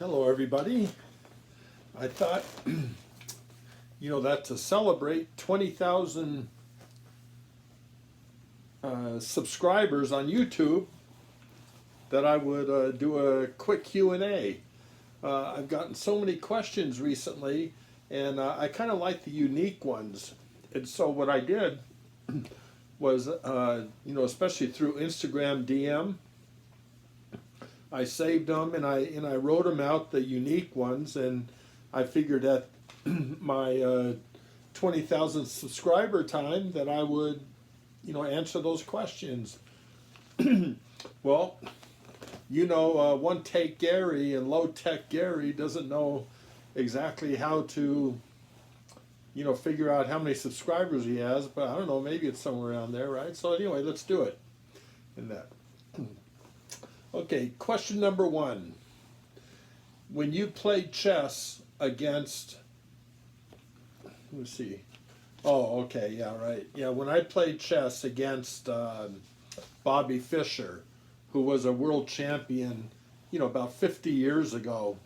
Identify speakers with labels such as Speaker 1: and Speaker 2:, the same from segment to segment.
Speaker 1: Hello, everybody. I thought, that to celebrate 20,000 subscribers on YouTube, that I would do a quick Q&A. I've gotten so many questions recently, and I kind of like the unique ones. And so what I did was, especially through Instagram DM, I saved them and I wrote them out, the unique ones, and I figured at my 20,000 subscriber time that I would, answer those questions. Well, one take Gary and low tech Gary doesn't know exactly how to, figure out how many subscribers he has, but I don't know, maybe it's somewhere around there, right? So anyway, let's do it in that. Okay, question number one. When you played chess against, let's see. Oh, okay, yeah, right. Yeah, when I played chess against Bobby Fischer, who was a world champion, about 50 years ago,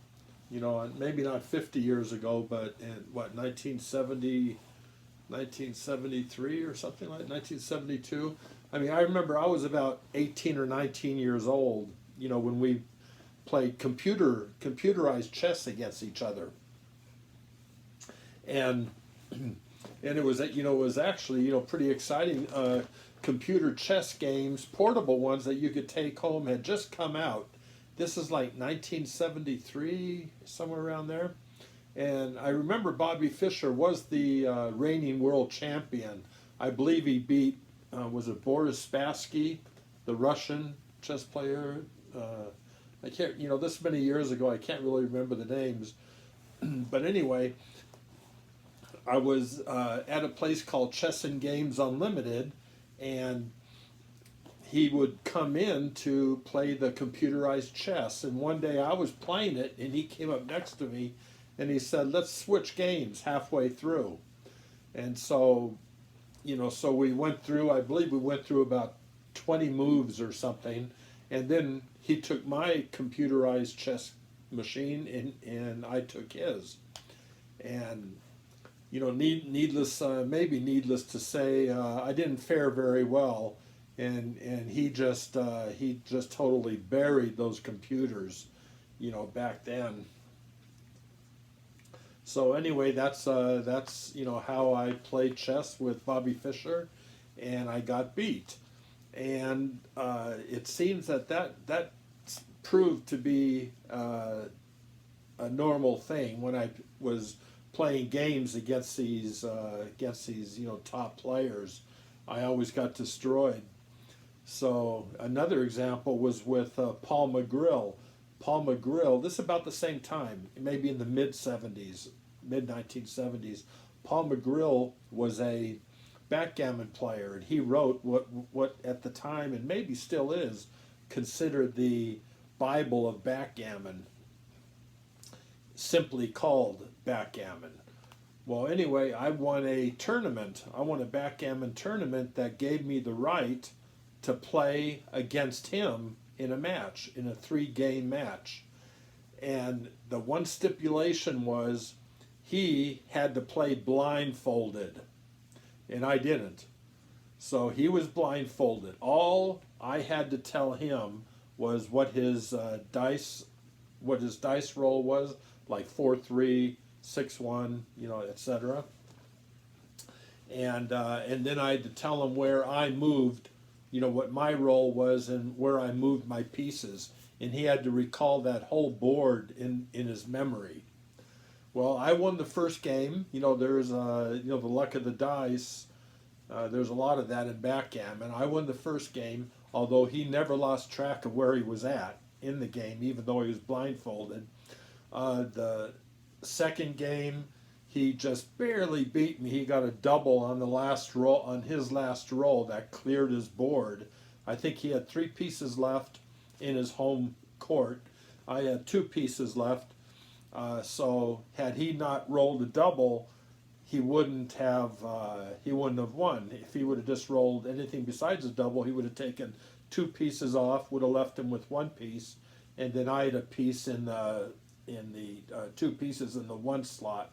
Speaker 1: maybe not 50 years ago, but in, 1973 or something like 1972. I mean, I remember I was about 18 or 19 years old, when we played computerized chess against each other. And it was actually, pretty exciting. Computer chess games, portable ones that you could take home, had just come out. This is like 1973, somewhere around there. And I remember Bobby Fischer was the reigning world champion. I believe he beat, was it Boris Spassky, the Russian chess player? I can't, this many years ago, I can't really remember the names. But anyway, I was at a place called Chess and Games Unlimited, and he would come in to play the computerized chess. And one day I was playing it, and he came up next to me, and he said, "Let's switch games halfway through." And so, so we went through, I believe we went through about 20 moves or something, and then he took my computerized chess machine, and I took his. And needless to say, I didn't fare very well, and he just totally buried those computers, back then. So anyway, that's how I played chess with Bobby Fischer, and I got beat. And it seems that proved to be a normal thing when I was playing games against these top players. I always got destroyed. So another example was with Paul McGrill. Paul McGrill, this is about the same time, maybe in the mid-70s, mid-1970s. Paul McGrill was a backgammon player, and he wrote what at the time, and maybe still is, considered the Bible of backgammon, simply called backgammon. Well, anyway, I won a tournament. I won a backgammon tournament that gave me the right to play against him in a match, in a 3-game match. And the one stipulation was he had to play blindfolded, and I didn't. So he was blindfolded. All I had to tell him was what his dice roll was, like 4-3, 6-1, etc. And then I had to tell him where I moved, what my role was and where I moved my pieces. And he had to recall that whole board in his memory. Well, I won the first game. There's the luck of the dice. There's a lot of that in backgammon. I won the first game, although he never lost track of where he was at in the game, even though he was blindfolded. The second game, he just barely beat me. He got a double on the last roll, on his last roll, that cleared his board. I think he had 3 pieces left in his home court. I had 2 pieces left. So had he not rolled a double, he wouldn't have won. If he would have just rolled anything besides a double, he would have taken 2 pieces off, would have left him with 1 piece, and then I had a piece in the two pieces in the one slot,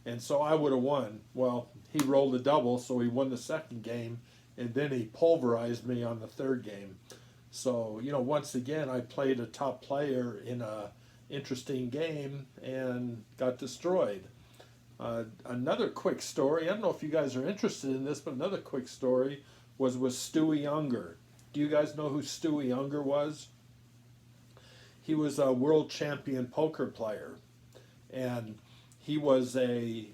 Speaker 1: and so I would have won. Well, he rolled a double, so he won the second game, and then he pulverized me on the third game. So, once again, I played a top player in a interesting game and got destroyed. Another quick story, I don't know if you guys are interested in this, but another quick story was with Stewie Younger. Do you guys know who Stewie Younger was? He was a world champion poker player, and he was a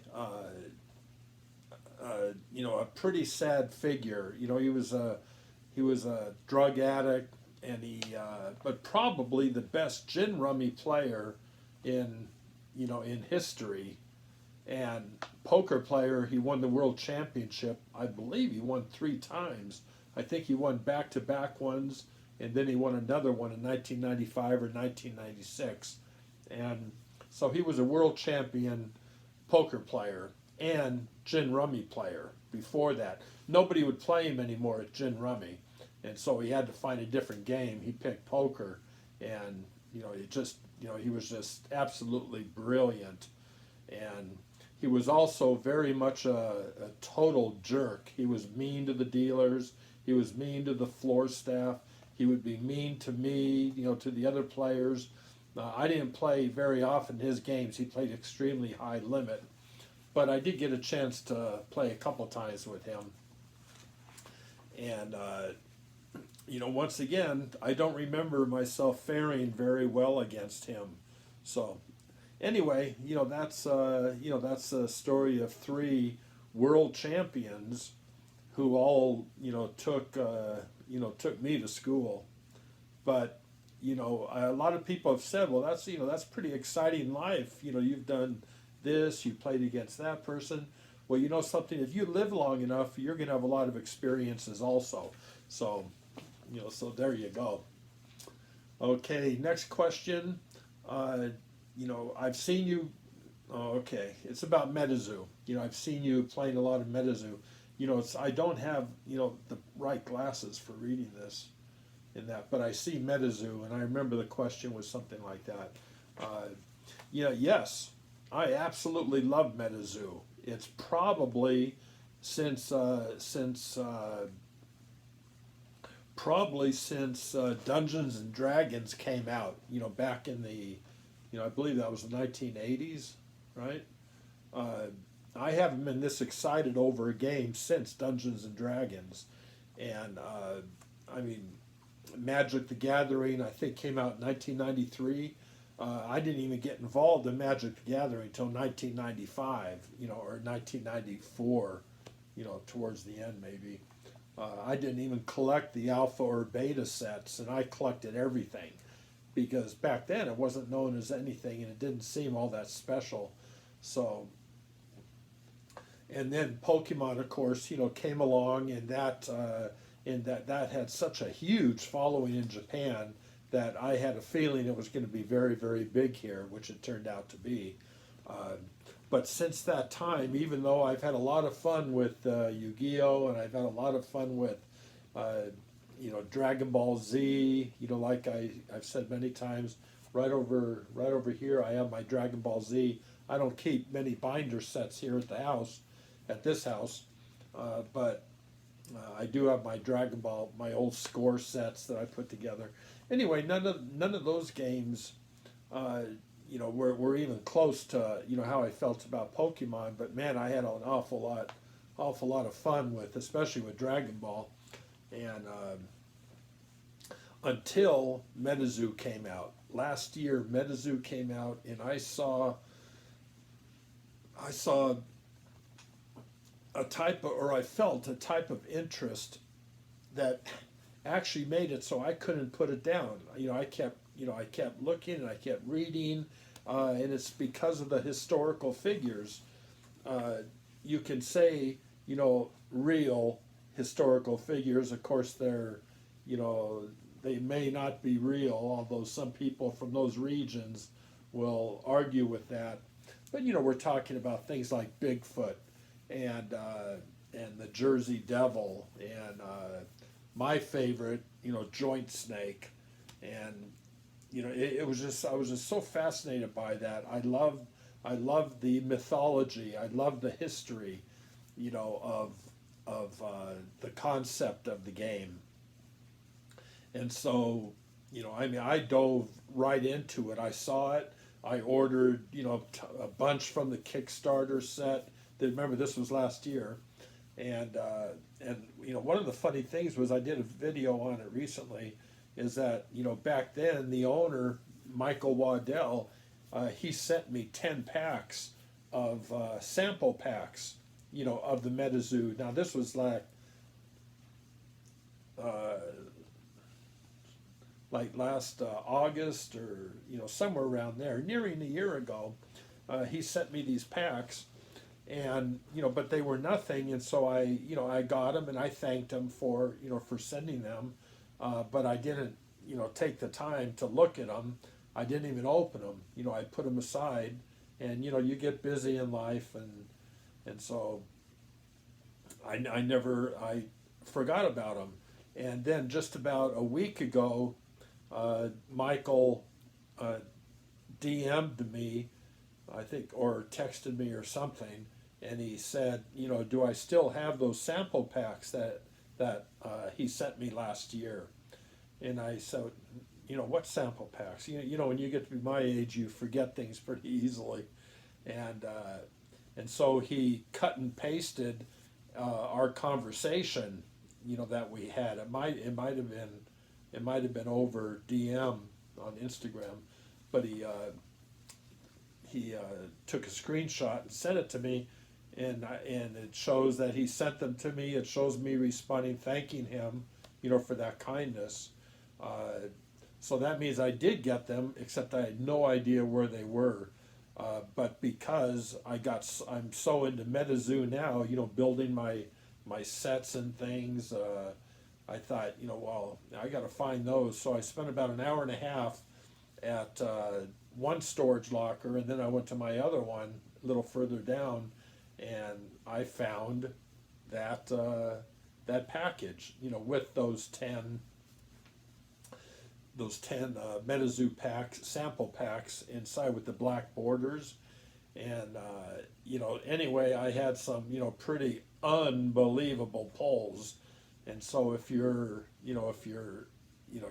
Speaker 1: pretty sad figure. He was a drug addict, and but probably the best gin rummy player in history, and poker player. He won the world championship. I believe he won 3 times. I think he won back-to-back ones, and then he won another one in 1995 or 1996, and so he was a world champion poker player and gin rummy player. Before that, nobody would play him anymore at gin rummy, and so he had to find a different game. He picked poker, and he was just absolutely brilliant, and he was also very much a total jerk. He was mean to the dealers. He was mean to the floor staff. He would be mean to me, to the other players. I didn't play very often his games. He played extremely high limit, but I did get a chance to play a couple times with him. And once again, I don't remember myself faring very well against him. So anyway, that's a story of 3 world champions who all took me to school. But a lot of people have said, well, that's pretty exciting life. You've done this, you played against that person. Well, something, if you live long enough, you're going to have a lot of experiences also. So, so there you go. Okay, next question. I've seen you, it's about Metazoo. I've seen you playing a lot of Metazoo. I don't have, the right glasses for reading this in that, but I see Metazoo, and I remember the question was something like that. Yes, I absolutely love Metazoo. It's probably since Dungeons and Dragons came out, back in the, I believe that was the 1980s, right? I haven't been this excited over a game since Dungeons and Dragons. And, Magic the Gathering, I think, came out in 1993. I didn't even get involved in Magic the Gathering until 1995, or 1994, towards the end maybe. I didn't even collect the alpha or beta sets, and I collected everything, because back then it wasn't known as anything, and it didn't seem all that special. So, and then Pokemon, of course, came along, and that had such a huge following in Japan that I had a feeling it was going to be very, very big here, which it turned out to be. But since that time, even though I've had a lot of fun with Yu-Gi-Oh! And I've had a lot of fun with, Dragon Ball Z, like I've said many times, right over here I have my Dragon Ball Z. I don't keep many binder sets here at this house, but I do have my Dragon Ball, my old score sets that I put together. Anyway, none of those games, were even close to how I felt about Pokemon. But man, I had an awful lot of fun with, especially with Dragon Ball, and until Metazoo came out last year. Metazoo came out, and I saw I felt a type of interest that actually made it so I couldn't put it down. I kept looking, and I kept reading, and it's because of the historical figures. You can say, real historical figures. Of course, they're, they may not be real, although some people from those regions will argue with that. But, we're talking about things like Bigfoot and the Jersey Devil, and my favorite, Joint Snake, and it was just, I was just so fascinated by that. I love the mythology. I love the history, of the concept of the game. And so, I mean, I dove right into it. I saw it. I ordered, a bunch from the Kickstarter set. Remember, this was last year, and one of the funny things was I did a video on it recently. Is that back then the owner Michael Waddell, he sent me 10 packs of sample packs, of the Metazoo. Now this was like last August, or somewhere around there, nearing a year ago. He sent me these packs, and but they were nothing, and so I got them, and I thanked him for for sending them, but I didn't take the time to look at them. I didn't even open them. I put them aside, and you get busy in life, and so I forgot about them. And then just about a week ago, Michael DM'd me, I think, or texted me or something, and he said, do I still have those sample packs that he sent me last year? And I said, what sample packs? When you get to be my age, you forget things pretty easily, and so he cut and pasted our conversation, that we had. It might have been over DM on Instagram, but he took a screenshot and sent it to me, and it shows that he sent them to me. It shows me responding, thanking him, for that kindness. So that means I did get them, except I had no idea where they were. But because I'm so into Metazoo now, building my sets and things, I thought, well, I got to find those. So I spent about an hour and a half at one storage locker, and then I went to my other one a little further down, and I found that that package, with those 10 Metazoo packs, sample packs inside with the black borders. And anyway, I had some pretty unbelievable pulls. And so if you're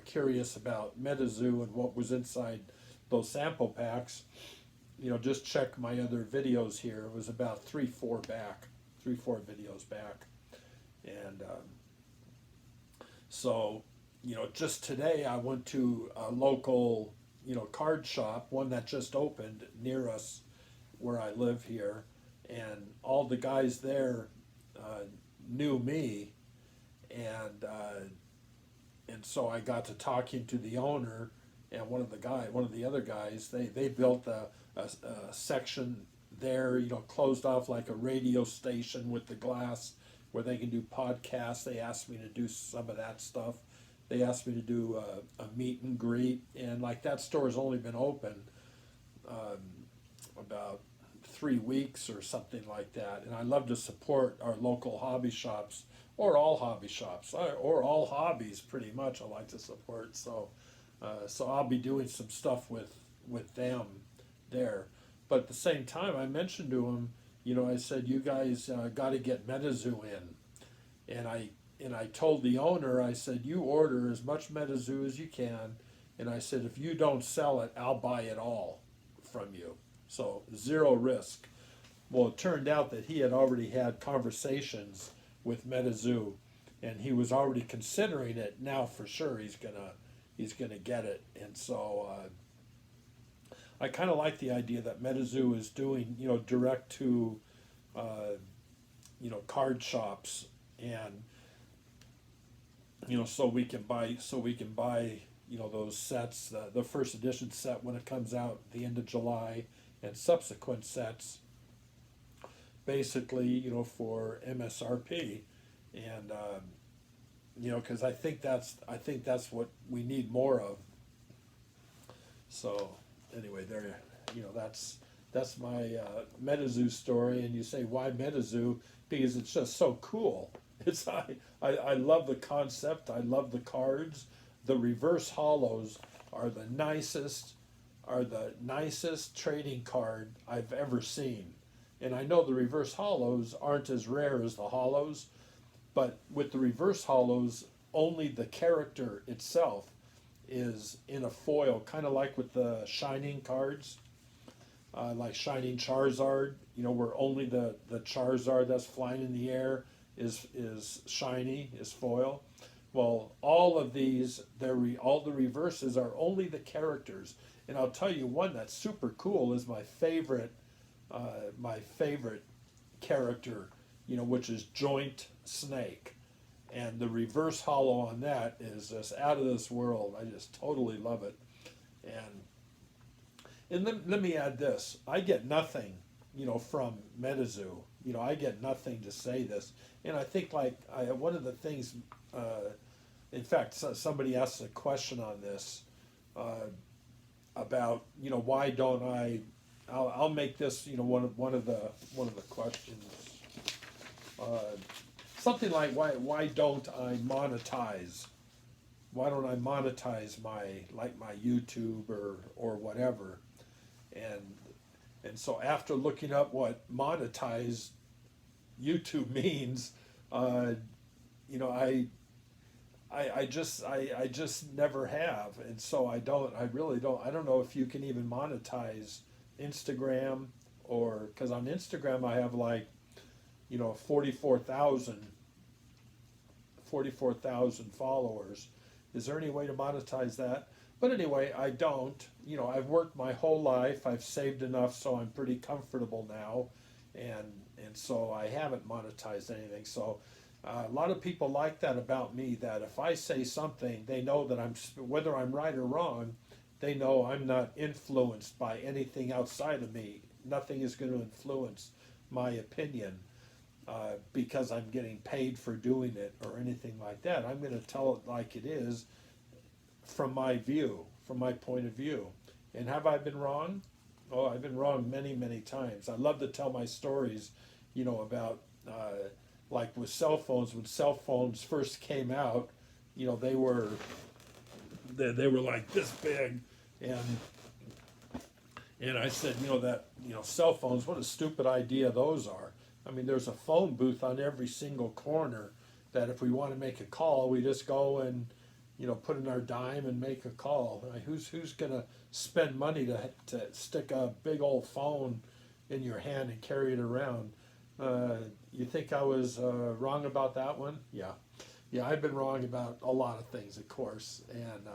Speaker 1: curious about Metazoo and what was inside those sample packs, just check my other videos here. It was about 3-4 videos back. And so just today I went to a local card shop, one that just opened near us where I live here, and all the guys there knew me, and so I got to talking to the owner and one of the other guys. They built a section there, closed off like a radio station with the glass where they can do podcasts. They asked me to do some of that stuff. They asked me to do a meet and greet, and like that store has only been open about 3 weeks or something like that. And I love to support our local hobby shops, or all hobby shops, or all hobbies pretty much. I like to support. So I'll be doing some stuff with them there. But at the same time, I mentioned to them, I said, you guys got to get Metazoo in, and I told the owner, I said, you order as much Metazoo as you can, and I said, if you don't sell it, I'll buy it all from you. So zero risk. Well, it turned out that he had already had conversations with Metazoo, and he was already considering it. Now for sure he's gonna get it. And so I kind of like the idea that Metazoo is doing direct to card shops, and so we can buy those sets, the first edition set when it comes out at the end of July, and subsequent sets basically for MSRP. And because I think that's what we need more of. So anyway, there, that's my Metazoo story. And you say, why Metazoo? Because it's just so cool. I love the concept. I love the cards, the reverse hollows. are the nicest trading card I've ever seen. And I know the reverse hollows aren't as rare as the hollows, but with the reverse hollows, only the character itself is in a foil, kind of like with the Shining cards, like Shining Charizard, where only the Charizard that's flying in the air is shiny, is foil. Well, all of these, all the reverses are only the characters. And I'll tell you one that's super cool is my favorite character, which is Joint Snake. And the reverse hollow on that is just out of this world. I just totally love it. And let me add this. I get nothing, from Metazoo. I get nothing to say this. And I think one of the things, in fact, somebody asked a question on this about, why don't I'll make this, one of the questions. Something like why don't I monetize? Why don't I monetize my YouTube or whatever? And so after looking up what monetize YouTube means, I just never have, and so I really don't. I don't know if you can even monetize Instagram, or because on Instagram I have 44,000 followers. Is there any way to monetize that? But anyway, I don't. I've worked my whole life. I've saved enough, so I'm pretty comfortable now, and so I haven't monetized anything. So a lot of people like that about me, that if I say something, they know that whether I'm right or wrong, they know I'm not influenced by anything outside of me. Nothing is going to influence my opinion because I'm getting paid for doing it or anything like that. I'm going to tell it like it is from my view, from my point of view. And have I been wrong? Oh, I've been wrong many, many times. I love to tell my stories, about like with cell phones. When cell phones first came out, they were like this big, and I said, cell phones, what a stupid idea those are. I mean, there's a phone booth on every single corner that if we want to make a call, we just go and, put in our dime and make a call. Who's going to spend money to stick a big old phone in your hand and carry it around? You think I was wrong about that one? Yeah, I've been wrong about a lot of things, of course. And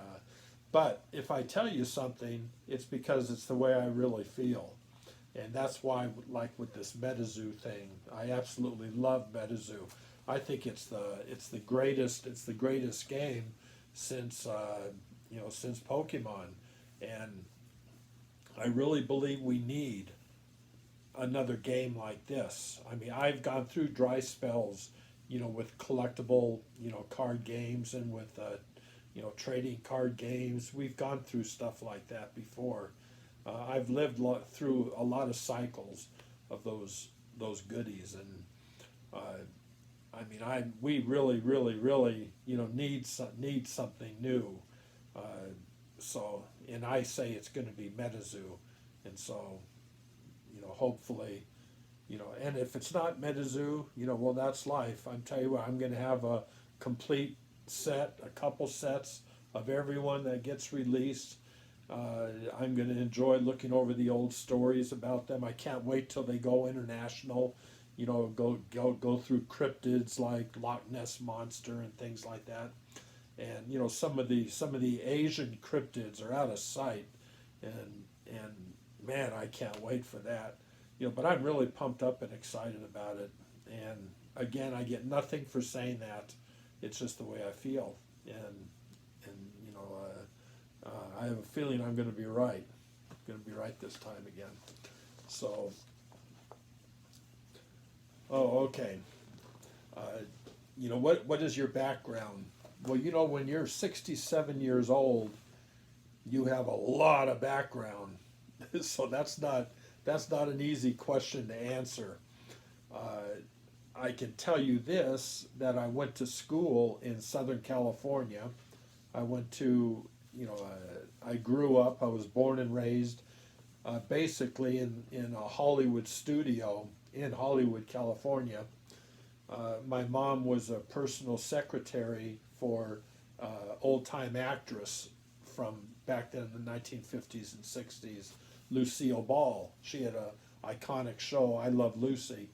Speaker 1: but if I tell you something, it's because it's the way I really feel. And that's why, like with this Metazoo thing, I absolutely love Metazoo. I think it's the greatest game since since Pokemon, and I really believe we need another game like this. I mean, I've gone through dry spells, with collectible, card games, and with trading card games. We've gone through stuff like that before. I've lived through a lot of cycles of those goodies, and we really, really, really, need something new. So, and I say it's going to be Metazoo, and so, hopefully, and if it's not Metazoo, well, that's life. I'm telling you what, I'm going to have a complete set, a couple sets of everyone that gets released. I'm going to enjoy looking over the old stories about them. I can't wait till they go international. Go through cryptids like Loch Ness Monster and things like that. And some of the Asian cryptids are out of sight, and man, I can't wait for that. But I'm really pumped up and excited about it. And again, I get nothing for saying that. It's just the way I feel, and I have a feeling I'm going to be right. I'm going to be right this time again. So, okay. What is your background? Well, when you're 67 years old, you have a lot of background. So that's not an easy question to answer. I can tell you this, that I went to school in Southern California. I went to I grew up. I was born and raised basically in a Hollywood studio in Hollywood, California. My mom was a personal secretary for old-time actress from back then in the 1950s and 60s, Lucille Ball. She had a iconic show, I Love Lucy.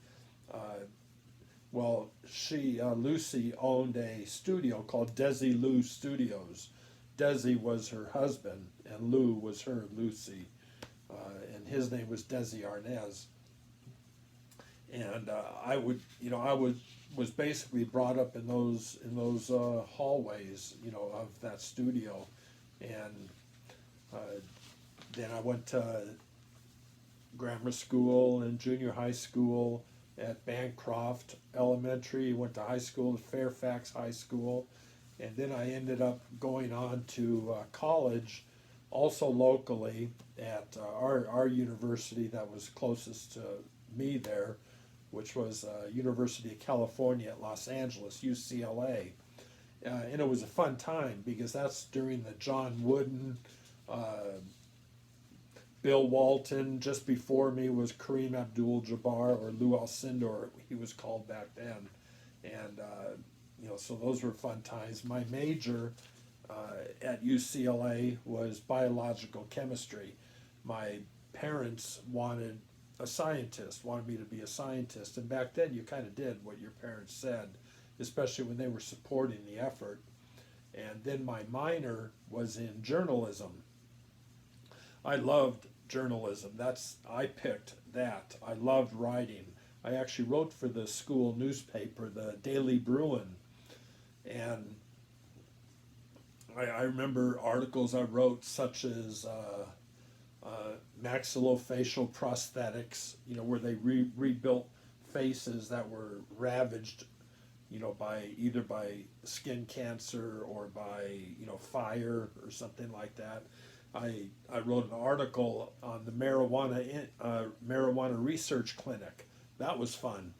Speaker 1: Lucy owned a studio called Desi Lou Studios. Desi was her husband, and Lou was her Lucy, and his name was Desi Arnaz. And was basically brought up in those hallways, of that studio, and then I went to grammar school and junior high school at Bancroft Elementary, went to high school at Fairfax High School, and then I ended up going on to college, also locally at our university that was closest to me there, which was University of California at Los Angeles, UCLA. And it was a fun time because that's during the John Wooden, Bill Walton. Just before me was Kareem Abdul-Jabbar, or Lou Alcindor, he was called back then. And, so those were fun times. My major at UCLA was biological chemistry. My parents wanted me to be a scientist. And back then you kind of did what your parents said, especially when they were supporting the effort. And then my minor was in journalism. I loved journalism. I picked that. I loved writing. I actually wrote for the school newspaper, the Daily Bruin. And I remember articles I wrote such as maxillofacial prosthetics, where they rebuilt faces that were ravaged, either by skin cancer or by, fire or something like that. I wrote an article on the marijuana research clinic. That was fun.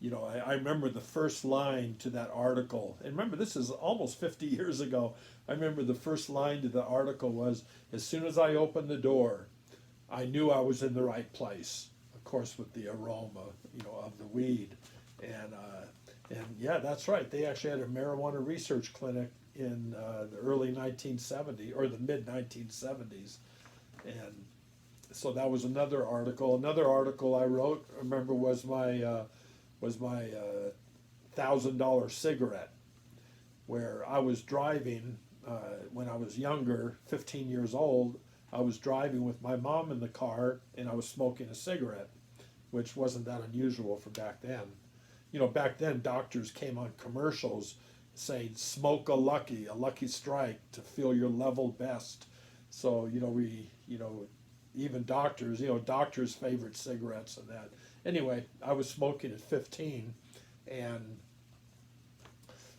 Speaker 1: I remember the first line to that article, and remember this is almost 50 years ago. I remember the first line to the article was, "As soon as I opened the door, I knew I was in the right place." Of course, with the aroma, of the weed, and yeah, that's right. They actually had a marijuana research clinic in the early 1970s or the mid 1970s, and so that was another article. Another article I wrote, I remember, was my $1,000 cigarette, where I was driving when I was younger, 15 years old. I was driving with my mom in the car, and I was smoking a cigarette, which wasn't that unusual for back then. Back then doctors came on commercials saying, "Smoke a lucky strike to feel your level best." So, even doctors' favorite cigarettes and that. Anyway, I was smoking at 15, and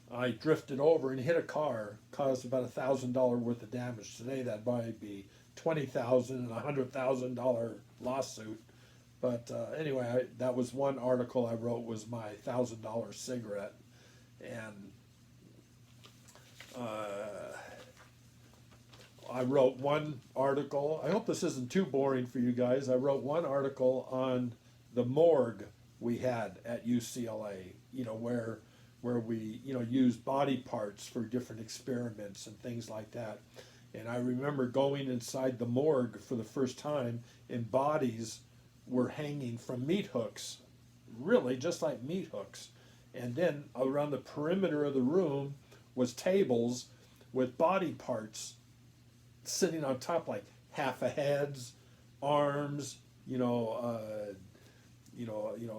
Speaker 1: I drifted over and hit a car, caused about $1,000 worth of damage. Today that might be $20,000 and $100,000 lawsuit. But anyway, that was one article I wrote, was my $1,000 cigarette. And I wrote one article. I hope this isn't too boring for you guys. I wrote one article on the morgue we had at UCLA, where we, used body parts for different experiments and things like that. And I remember going inside the morgue for the first time, and bodies were hanging from MeatHooks, really just like MeatHooks. And then around the perimeter of the room was tables with body parts sitting on top, like half a heads, arms,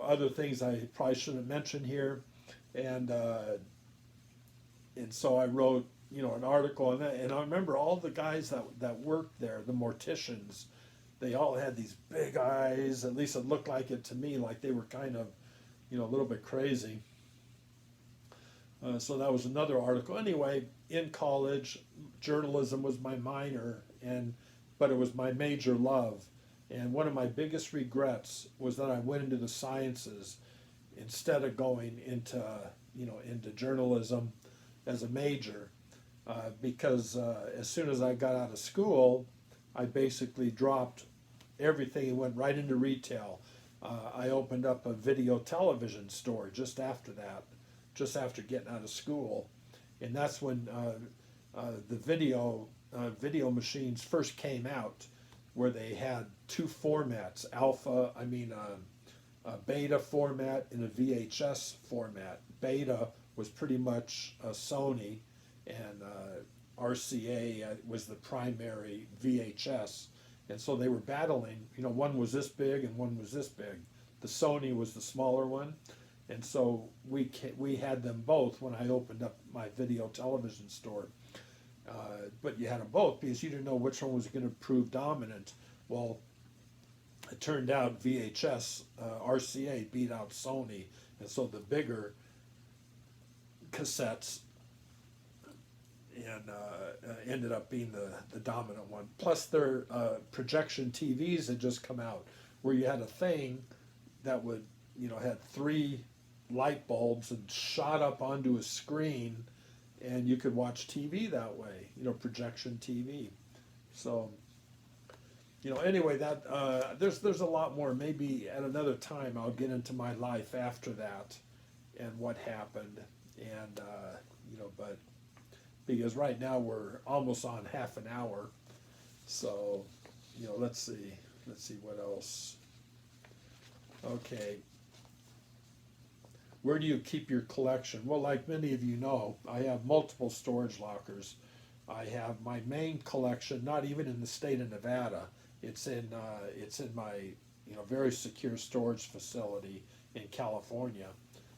Speaker 1: other things I probably shouldn't mention here. And so I wrote, an article on that. And I remember all the guys that worked there, the morticians, they all had these big eyes. At least it looked like it to me, like they were kind of, a little bit crazy. So that was another article. Anyway, in college, journalism was my minor, but it was my major love. And one of my biggest regrets was that I went into the sciences instead of going into journalism as a major. because as soon as I got out of school, I basically dropped everything and went right into retail. I opened up a video television store just after that, just after getting out of school, and that's when the video machines first came out, where they had two formats: a beta format and a VHS format. Beta was pretty much Sony, and RCA was the primary VHS. And so they were battling, one was this big and one was this big. The Sony was the smaller one. And so we had them both when I opened up my video television store. But you had them both because you didn't know which one was going to prove dominant. Well, it turned out VHS, RCA beat out Sony. And so the bigger cassettes and ended up being the dominant one. Plus their projection TVs had just come out, where you had a thing that would, had 3 light bulbs and shot up onto a screen, and you could watch TV that way, projection TV. So, anyway, that there's a lot more. Maybe at another time I'll get into my life after that and what happened, and but because right now we're almost on half an hour, so let's see what else. Okay, where do you keep your collection? Well, like many of you know, I have multiple storage lockers. I have my main collection, not even in the state of Nevada. It's in my very secure storage facility in California,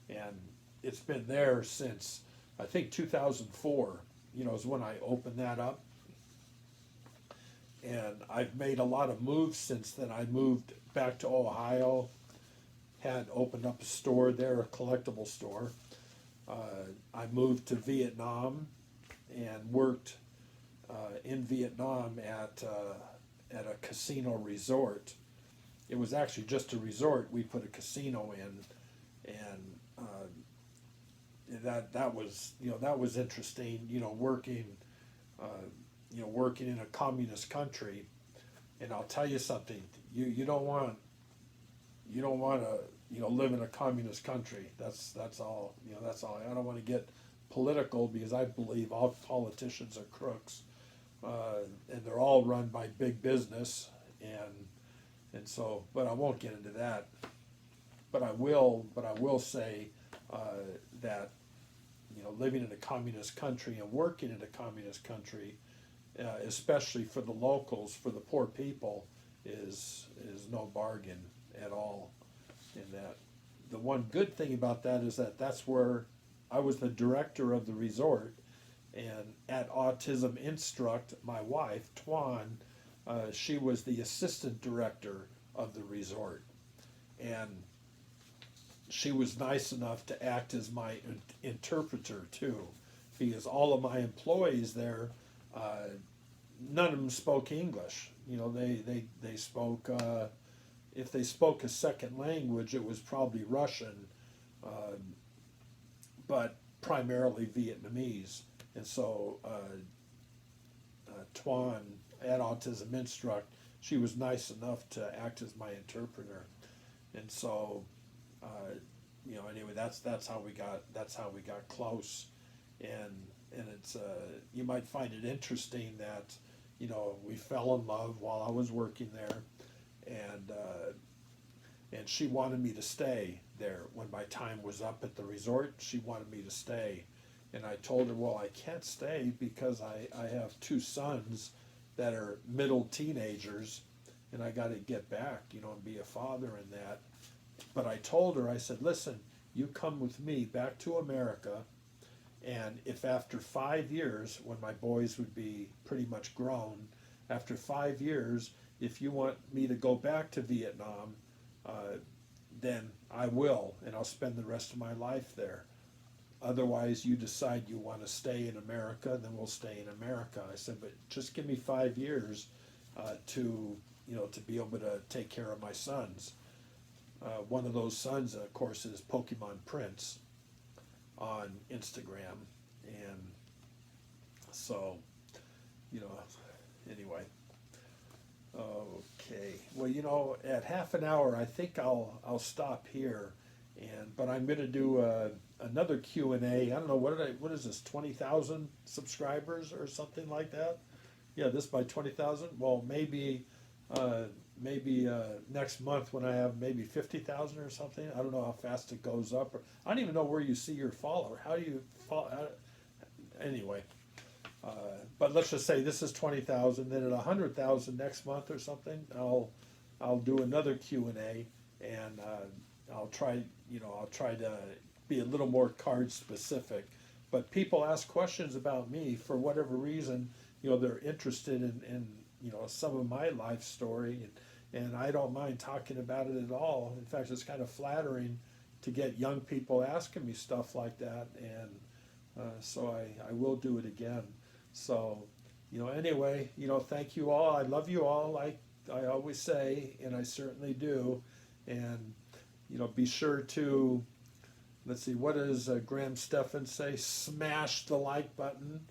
Speaker 1: and it's been there since I think 2004. Is when I opened that up, and I've made a lot of moves since then. I moved back to Ohio, had opened up a store there, a collectible store. I moved to Vietnam and worked in Vietnam at a casino resort. It was actually just a resort. We put a casino in, and that was interesting. Working in a communist country, and I'll tell you something. You don't want to live in a communist country. That's all. That's all. I don't want to get political because I believe all politicians are crooks, and they're all run by big business, and so. But I won't get into that. But I will say that living in a communist country and working in a communist country, especially for the locals, for the poor people, is no bargain at all. And that the one good thing about that is that that's where I was the director of the resort, and at Autism Instruct, my wife Tuan, she was the assistant director of the resort, and she was nice enough to act as my interpreter too, because all of my employees there, none of them spoke English. They spoke, if they spoke a second language, it was probably Russian, but primarily Vietnamese. And so Tuan at Autism Instruct, she was nice enough to act as my interpreter, and so. Anyway, that's how we got close, and it's you might find it interesting that we fell in love while I was working there, and she wanted me to stay there when my time was up at the resort. She wanted me to stay, and I told her, well, I can't stay because I have 2 sons that are middle teenagers, and I got to get back, and be a father in that. But I told her, I said, listen, you come with me back to America, and if after 5 years, when my boys would be pretty much grown, after 5 years, if you want me to go back to Vietnam, then I will, and I'll spend the rest of my life there. Otherwise, you decide you want to stay in America, then we'll stay in America. I said, but just give me 5 years to be able to take care of my sons. One of those sons, of course, is Pokemon Prince on Instagram, and So, you know, anyway. Okay. Well, you know, at half an hour, I think I'll stop here, but I'm going to do another Q&A. I don't know what is this, 20,000 subscribers or something like that? Yeah, this by 20,000. Well, maybe next month when I have maybe 50,000 or something. I don't know how fast it goes up. I don't even know where you see your follower. How do you follow? Anyway. But let's just say this is 20,000. Then at 100,000 next month or something, I'll do another Q&A, and I'll try to be a little more card specific. But people ask questions about me for whatever reason. You know, they're interested in you know, some of my life story, and I don't mind talking about it at all. In fact, it's kind of flattering to get young people asking me stuff like that, and so I will do it again. So, you know, anyway, you know, thank you all. I love you all, like I always say, and I certainly do. And, you know, be sure to, let's see, what does Graham Stephan say? Smash the like button.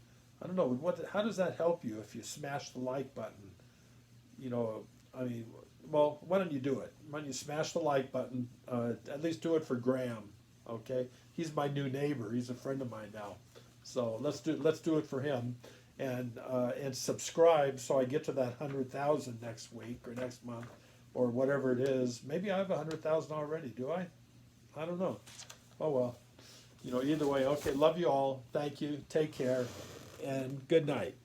Speaker 1: I don't know, how does that help you if you smash the like button? You know, I mean, well, why don't you do it? Why don't you smash the like button? At least do it for Graham, okay? He's my new neighbor. He's a friend of mine now. So let's do it for him, and subscribe so I get to that 100,000 next week or next month or whatever it is. Maybe I have 100,000 already. Do I? I don't know. Oh well. You know, either way. Okay. Love you all. Thank you. Take care, and good night.